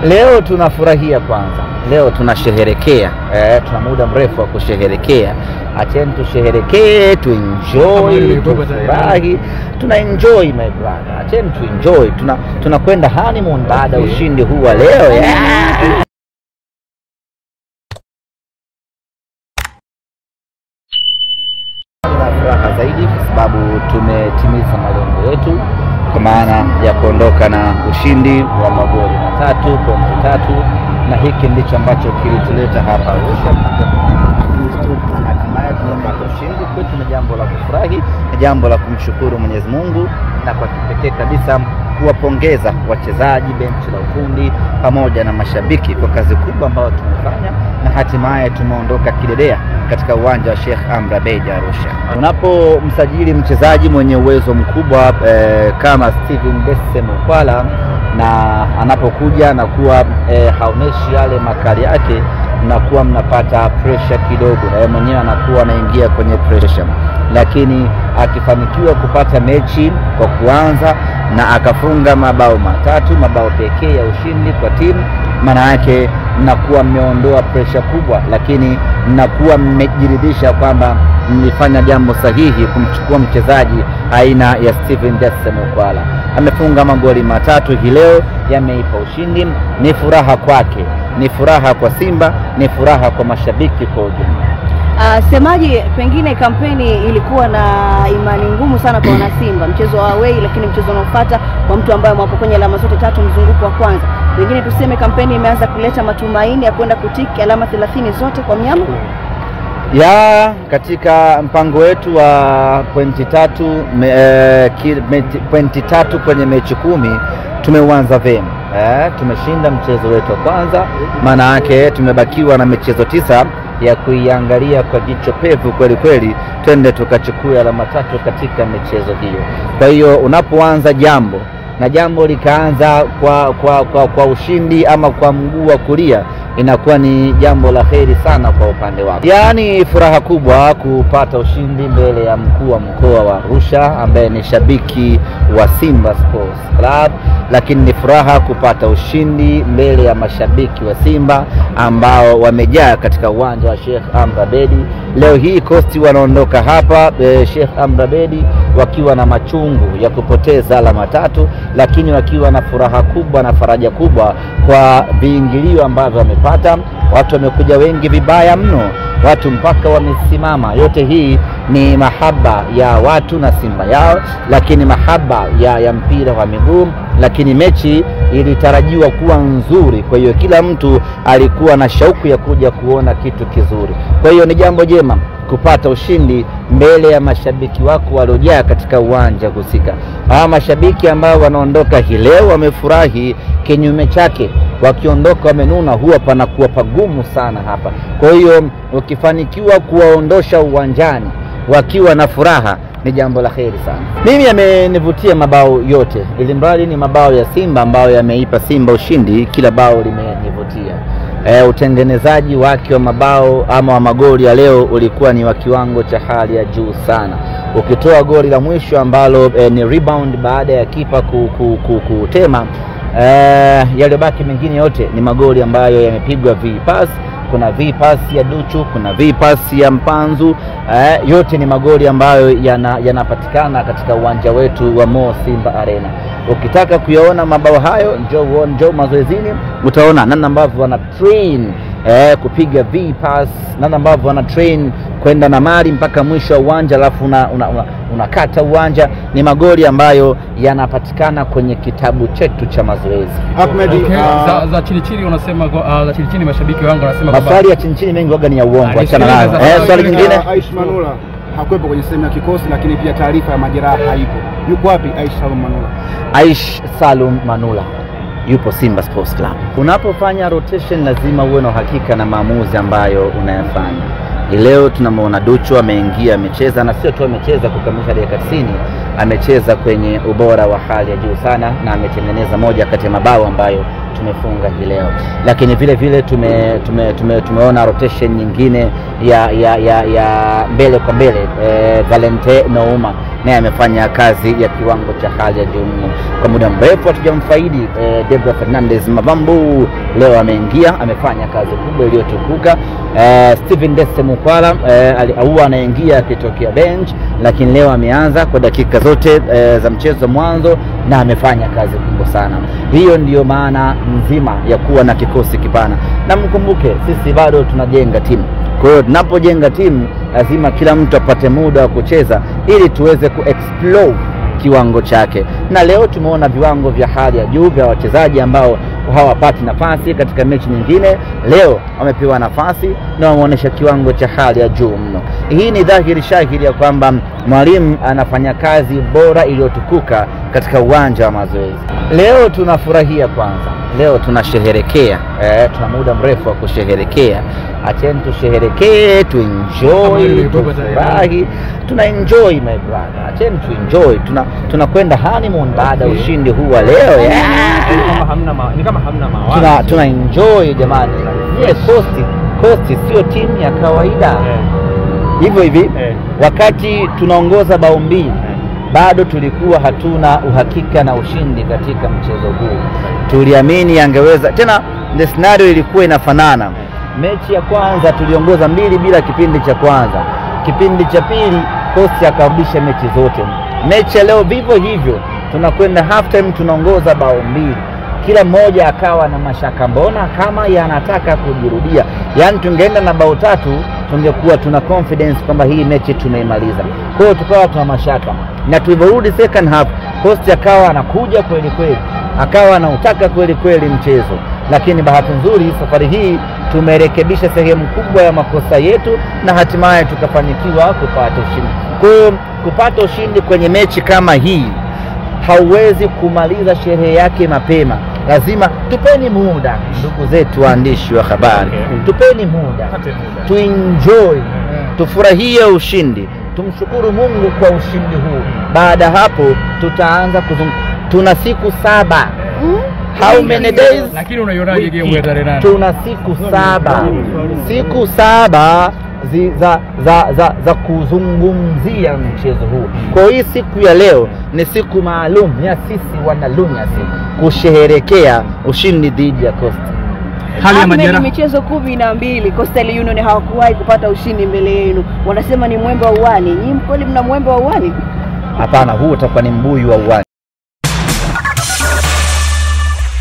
Leo tunafurahia kwanza. Leo tunasherehekea. Tuna muda mrefu wa kusherehekea. Acheni tusherehekee, tuenjoy, tufurahi. Tuna enjoy my brother. Acheni tuenjoy. Tunakwenda honeymoon baada ya ushindi huu wa leo. Furaha zaidi kwa sababu tumetimiza malengo yetu kwa maana ya kuondoka na ushindi wa magoli 3.3, na hiki ndicho ambacho kilituleta hapa Arusha. Hatimaye tumepata ushindi. Kwetu ni jambo la kufurahi, ni jambo la kumshukuru Mwenyezi Mungu, na kwa kipekee kabisa kuwapongeza wachezaji, benchi la ufundi pamoja na mashabiki kwa kazi kubwa ambayo tumefanya, na hatimaye tumeondoka kidedea katika uwanja wa Sheikh Amri Abeid Arusha. Unapomsajili mchezaji mwenye uwezo mkubwa kama Stephen Dese Mukwala, na anapokuja na kuwa haoneshi yale makali yake, mnakuwa mnapata pressure kidogo, na yeye mwenyewe anakuwa anaingia kwenye pressure. Lakini akifanikiwa kupata mechi kwa kuanza na akafunga mabao 3, mabao pekee ya ushindi kwa timu, maana yake mnakuwa mmeondoa pressure kubwa, lakini mnakuwa mmejiridhisha kwamba mlifanya jambo sahihi kumchukua mchezaji aina ya Stephen Dese Mukwala. Amefunga magoli 3 hii leo, yameipa ushindi. Ni furaha kwake, ni furaha kwa Simba, ni furaha kwa mashabiki kwa ujumla. Semaji, pengine kampeni ilikuwa na imani ngumu sana kwa wana Simba, mchezo wa away, lakini mchezo unaofuata kwa mtu ambaye mwapo kwenye alama zote 3 mzunguko wa kwanza, pengine tuseme kampeni imeanza kuleta matumaini ya kwenda kutiki alama 30 zote kwa mnyama. Katika mpango wetu wa pointi 3 kwenye mechi 10 tumeuanza vema. Tumeshinda mchezo wetu wa kwanza, maana yake tumebakiwa na michezo 9 ya kuiangalia kwa jicho pevu kweli kweli, twende tukachukue alama 3 katika michezo hiyo. Kwa hiyo unapoanza jambo na jambo likaanza kwa ushindi ama kwa mguu wa kulia, inakuwa ni jambo la kheri sana kwa upande wako. Yaani furaha kubwa kupata ushindi mbele ya mkuu wa mkoa wa Arusha ambaye ni shabiki wa Simba Sports Club, lakini ni furaha kupata ushindi mbele ya mashabiki wa Simba ambao wamejaa katika uwanja wa Sheikh Amri Abeid. Leo hii Coast wanaondoka hapa Sheikh Amri Abeid wakiwa na machungu ya kupoteza alama 3, lakini wakiwa na furaha kubwa na faraja kubwa kwa viingilio ambavyo wamepata. Watu wamekuja wengi vibaya mno, watu mpaka wamesimama. Yote hii ni mahaba ya watu na Simba yao, lakini mahaba ya mpira wa miguu, lakini mechi ilitarajiwa kuwa nzuri. Kwa hiyo kila mtu alikuwa na shauku ya kuja kuona kitu kizuri. Kwa hiyo ni jambo jema kupata ushindi mbele ya mashabiki wako waliojaa katika uwanja husika. Hawa mashabiki ambao wanaondoka hii leo wamefurahi, kinyume chake wakiondoka wamenuna, huwa panakuwa pagumu sana hapa. Kwa hiyo ukifanikiwa kuwaondosha uwanjani wakiwa na furaha, ni jambo la kheri sana. Mimi yamenivutia mabao yote, ili mradi ni mabao ya Simba ambayo yameipa Simba ushindi. Kila bao limenivutia. Utengenezaji wake wa mabao ama wa magoli ya leo ulikuwa ni wa kiwango cha hali ya juu sana. Ukitoa goli la mwisho ambalo ni rebound baada ya kipa kutema, yaliyobaki mengine yote ni magoli ambayo yamepigwa V-pass. Kuna V-pass ya Duchu, kuna V-pass ya Mpanzu. Yote ni magoli ambayo yanapatikana katika uwanja wetu wa Mo Simba Arena. Ukitaka kuyaona mabao hayo, njoo mazoezini, utaona namna ambavyo wana train kupiga V-pass, namna ambavyo wana train kwenda na mali mpaka mwisho wa uwanja, alafu unakata uwanja. Ni magoli ambayo yanapatikana kwenye kitabu chetu cha mazoezi. Ahmed, za chini unasema za chini mashabiki wangu wanasema maswali ya chini mengi waga ni ya uongo, achana nayo. Swali nyingine, Aish Manula hakuepo kwenye sehemu ya kikosi, lakini pia taarifa ya majeraha haipo. Yuko wapi Aish Salum Manula? Aish Salum Manula yupo Simba Sports Club. Unapofanya rotation lazima uwe na uhakika na maamuzi ambayo unayafanya. Leo tunamwona Duchu ameingia, amecheza, na sio tu amecheza kukamilisha dakika 90, amecheza kwenye ubora wa hali ya juu sana na ametengeneza moja kati ya mabao ambayo tumefunga hii leo. Lakini vile vile tumeona rotation nyingine ya mbele kwa mbele. Valente Nouma naye amefanya kazi ya kiwango cha hali ya juu. Kwa muda mrefu hatujamfaidi Debra Fernandez Mavambu, leo ameingia, amefanya kazi kubwa iliyotukuka. Steven Dese Mukwala huwa anaingia akitokea bench, lakini leo ameanza kwa dakika zote za mchezo mwanzo na amefanya kazi kubwa sana. Hiyo ndiyo maana nzima ya kuwa na kikosi kipana. Na mkumbuke sisi bado tunajenga timu. Kwa hiyo tunapojenga timu lazima kila mtu apate muda wa kucheza ili tuweze kuexplore kiwango chake. Na leo tumeona viwango vya hali ya juu vya wachezaji ambao hawapati nafasi katika mechi nyingine. Leo wamepewa nafasi na wameonyesha kiwango cha hali ya juu mno. Hii ni dhahiri shahiri ya kwamba mwalimu anafanya kazi bora iliyotukuka katika uwanja wa mazoezi. Leo tunafurahia kwanza. Leo tunasherehekea. Tuna muda mrefu wa kusherehekea. Acheni tusherehekee, tuenjoy, tufurahi. Tuna enjoy my brother. Acheni tuenjoy. Tunakwenda honeymoon baada ya ushindi huu wa leo. Ni kama hamna mawazo. Tuna enjoy jamani. Coast sio timu ya kawaida. Hivyo hivi wakati tunaongoza bao 2 bado tulikuwa hatuna uhakika na ushindi katika mchezo huu. Tuliamini angeweza. Tena the scenario ilikuwa inafanana. Mechi ya kwanza tuliongoza 2 bila kipindi cha kwanza. Kipindi cha pili Coast akarudisha mechi zote. Mechi ya leo vivyo hivyo. Tunakwenda half time tunaongoza bao 2. Kila mmoja akawa na mashaka, mbona kama yanataka kujirudia. Yaani tungeenda na bao 3 tungekuwa tuna confidence kwamba hii mechi tumeimaliza. Kwa hiyo tukawa tuna mashaka. Na tuliporudi second half Coast akawa anakuja kweli kweli. Akawa anautaka kweli kweli mchezo. Lakini bahati nzuri safari hii tumerekebisha sehemu kubwa ya makosa yetu na hatimaye tukafanikiwa kupata ushindi. Kwa hiyo kupata ushindi kwenye mechi kama hii hauwezi kumaliza sherehe yake mapema. Lazima tupeni muda, ndugu zetu waandishi wa habari. Tupeni muda. Tuenjoy. Tufurahie ushindi. Tumshukuru Mungu kwa ushindi huu. Baada hapo tutaanza tuna siku 7. How many days? Lakini unaionaje game ya tarehe 8? Tuna siku 7. Siku 7 za kuzungumzia mchezo huu. Kwa hii siku ya leo ni siku maalum ya sisi wanalunyasi kusherehekea ushindi dhidi ya Coast. Hali ya majeraha. Michezo 12 Coastal Union hawakuwahi kupata ushindi mbele yenu. Wanasema ni mwembe wa uani. Nyinyi kweli mna mwembe wa uani? Hapana, huu utakuwa ni mbuyu wa uani.